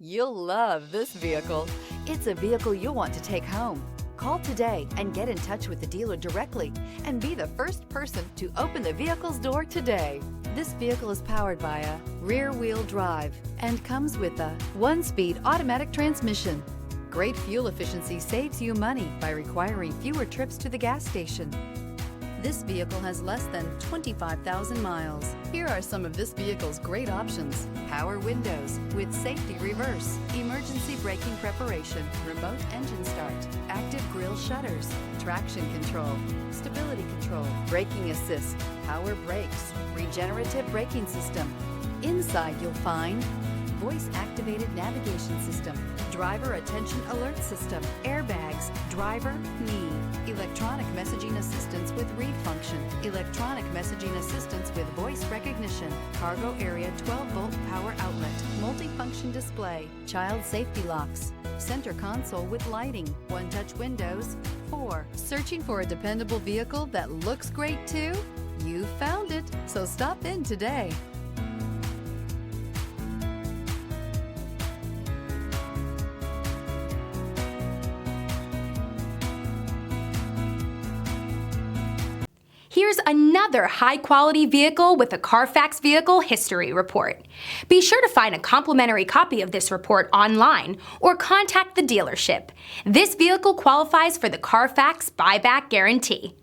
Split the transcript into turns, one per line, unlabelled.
You'll love this vehicle. It's a vehicle you'll want to take home. Call today and get in touch with the dealer directly and be the first person to open the vehicle's door today. This vehicle is powered by a rear-wheel drive and comes with a 1-speed automatic transmission. Great fuel efficiency saves you money by requiring fewer trips to the gas station. This vehicle has less than 25,000 miles. Here are some of this vehicle's great options: power windows with safety reverse, emergency braking preparation, remote engine start, active grille shutters, traction control, stability control, braking assist, power brakes, regenerative braking system. Inside you'll find voice-activated navigation system, driver attention alert system, airbags, driver, knee, electronic messaging assistance with read function, electronic messaging assistance with voice recognition, cargo area 12-volt power outlet, multifunction display, child safety locks, center console with lighting, one-touch windows. 4. Searching for a dependable vehicle that looks great too? You found it, so stop in today.
Here's another high-quality vehicle with a Car Fax vehicle history report. Be sure to find a complimentary copy of this report online or contact the dealership. This vehicle qualifies for the Car Fax buyback guarantee.